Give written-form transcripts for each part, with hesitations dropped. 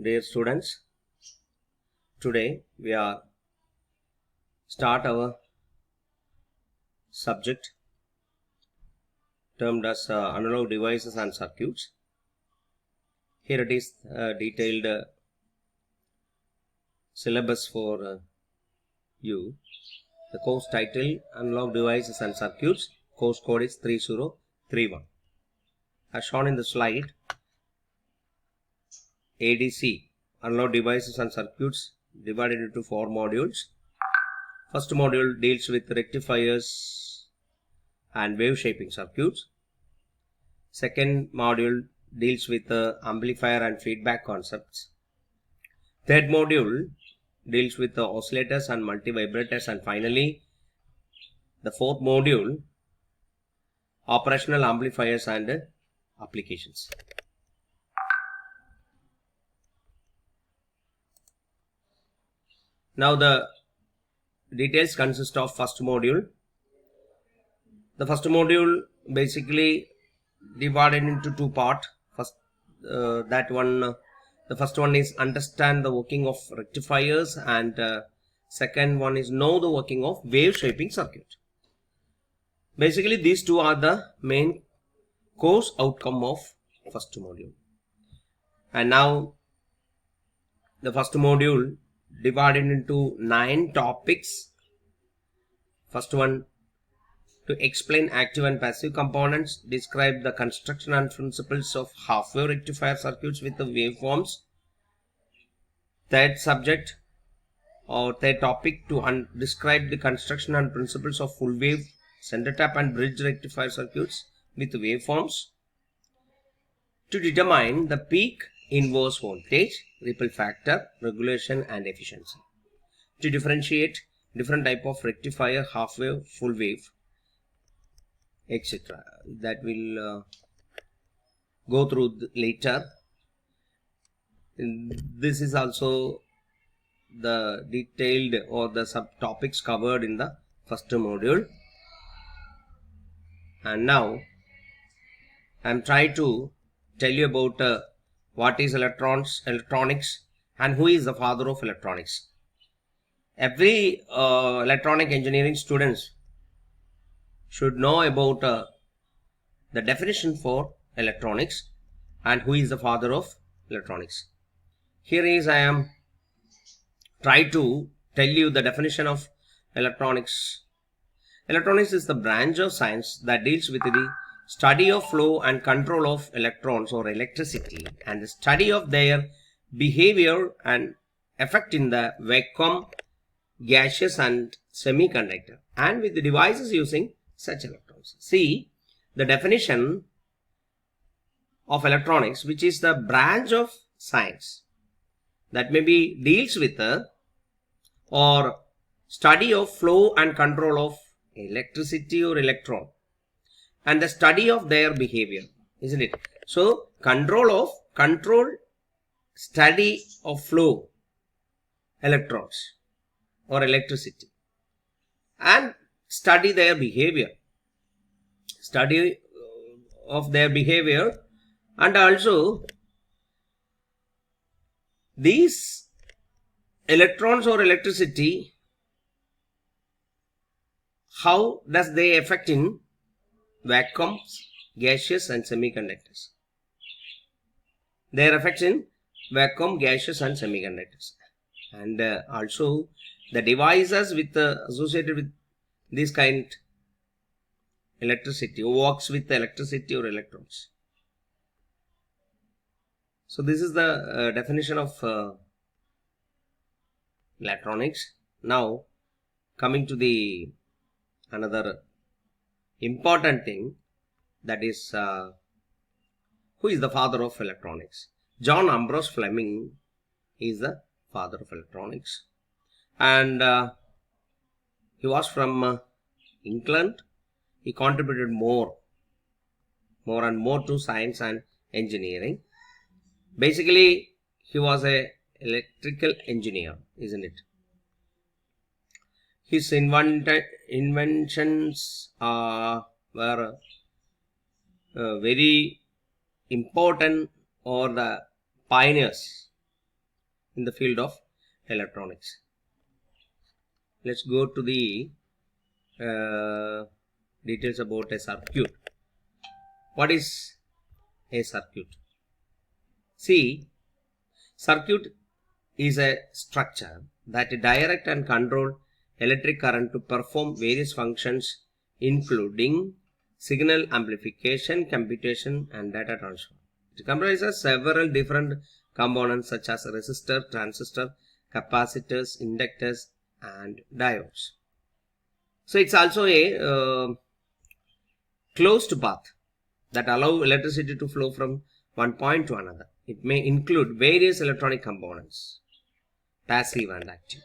Dear students, today we are start our subject termed as analog devices and circuits. Here it is detailed syllabus for you. The course title Analog Devices and Circuits. Course code is 3031. As shown in the slide, ADC, Analog Devices and Circuits, divided into 4 modules. First module deals with rectifiers and wave shaping circuits. Second module deals with amplifier and feedback concepts. Third module deals with oscillators and multivibrators, and finally the fourth module, operational amplifiers and applications. Now the details consist of first module. The first module basically divided into 2 parts. The first one is understand the working of rectifiers, and second one is know the working of wave shaping circuit. Basically these two are the main course outcome of first module. And now the first module divided into 9 topics. First one, to explain active and passive components, describe the construction and principles of half-wave rectifier circuits with the waveforms. Third subject or third topic, to describe the construction and principles of full wave center tap and bridge rectifier circuits with waveforms. To determine the peak inverse voltage, ripple factor, regulation and efficiency. To differentiate different type of rectifier, half wave, full wave, etc. That will go through later. This is also the detailed or the subtopics covered in the first module. And now I am trying to tell you about what is electronics and who is the father of electronics. Every electronic engineering students should know about the definition for electronics and who is the father of electronics. Here is I am trying to tell you the definition of electronics. Electronics is the branch of science that deals with the study of flow and control of electrons or electricity, and the study of their behavior and effect in the vacuum, gaseous and semiconductor, and with the devices using such electrons. See the definition of electronics, which is the branch of science that maybe deals with or study of flow and control of electricity or electron, and the study of their behavior, isn't it? So control, study of flow, electrons or electricity, and study their behavior, and also these electrons or electricity, how does they affect in vacuums, gaseous and semiconductors. Their effects in vacuum, gaseous and semiconductors, and also the devices with associated with this kind electricity, works with electricity or electrons. So this is the definition of electronics. Now coming to the another important thing, that is who is the father of electronics. John Ambrose Fleming is the father of electronics, and he was from England. He contributed more and more to science and engineering. Basically he was a electrical engineer, isn't it? His inventions were very important, or the pioneers in the field of electronics. Let's go to the details about a circuit. What is a circuit? See, circuit is a structure that direct and control electric current to perform various functions including signal amplification, computation and data transfer. It comprises several different components such as resistor, transistor, capacitors, inductors and diodes. So it's also a closed path that allow electricity to flow from one point to another. It may include various electronic components, passive and active,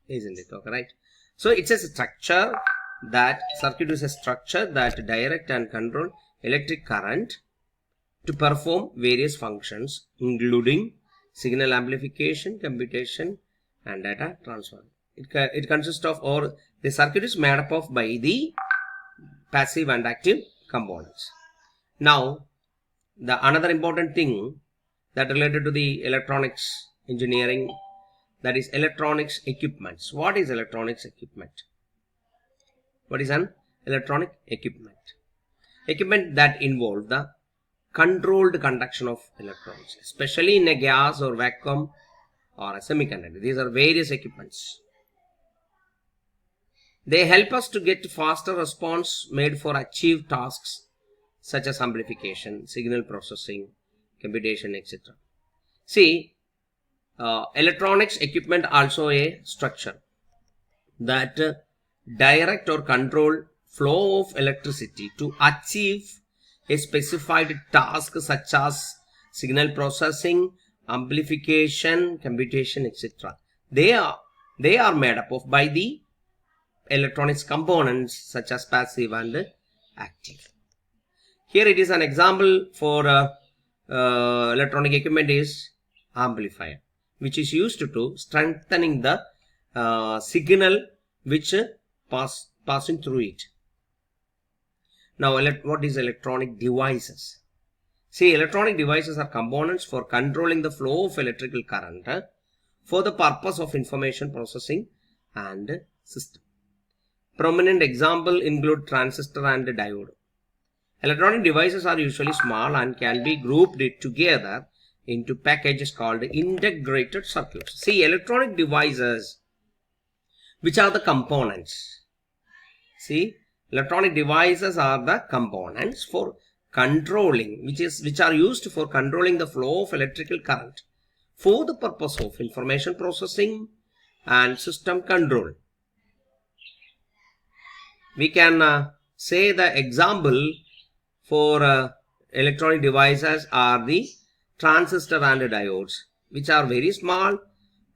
isn't it? Okay, right? So it's a structure that circuit is a structure that direct and control electric current to perform various functions including signal amplification, computation and data transfer. It consists of, or the circuit is made up of by the passive and active components. Now, the another important thing that related to the electronics engineering, that is electronics equipments. What is electronics equipment? What is an electronic equipment? Equipment that involve the controlled conduction of electrons, especially in a gas or vacuum or a semiconductor. These are various equipments. They help us to get faster response made for achieve tasks such as amplification, signal processing, computation, etc. See, electronics equipment also a structure that direct or control flow of electricity to achieve a specified task such as signal processing, amplification, computation, etc. They are made up of by the electronics components such as passive and active. Here it is an example for electronic equipment is amplifier, which is used to strengthening the signal which passing through it. Now, what is electronic devices? See, electronic devices are components for controlling the flow of electrical current for the purpose of information processing and system. Prominent example include transistor and diode. Electronic devices are usually small and can be grouped together into packages called integrated circuits. See, electronic devices, which are the components. See, electronic devices are the components for controlling, which are used for controlling the flow of electrical current for the purpose of information processing and system control. We can say the example for electronic devices are the transistor and diodes, which are very small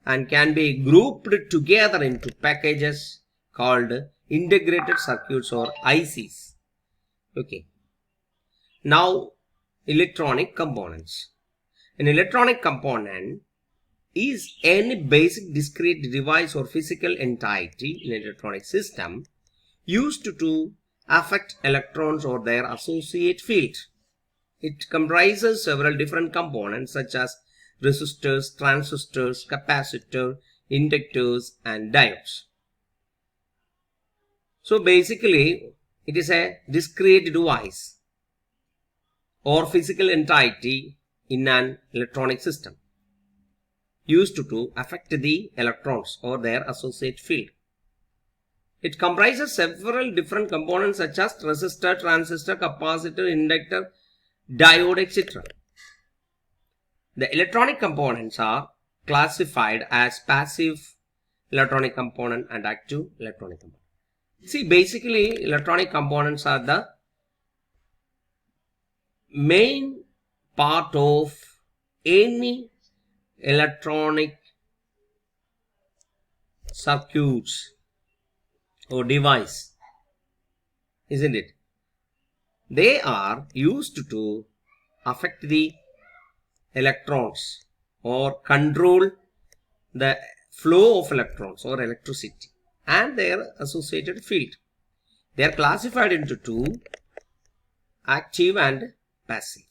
and can be grouped together into packages called integrated circuits or ICs. Okay. Now, electronic components. An electronic component is any basic discrete device or physical entity in an electronic system used to affect electrons or their associate field. It comprises several different components such as resistors, transistors, capacitor, inductors and diodes. So basically, it is a discrete device or physical entity in an electronic system used to affect the electrons or their associate field. It comprises several different components such as resistor, transistor, capacitor, inductor, diode, etc. The electronic components are classified as passive electronic component and active electronic component. See, basically electronic components are the main part of any electronic circuits or device, isn't it? They are used to affect the electrons or control the flow of electrons or electricity and their associated field. They are classified into two, active and passive.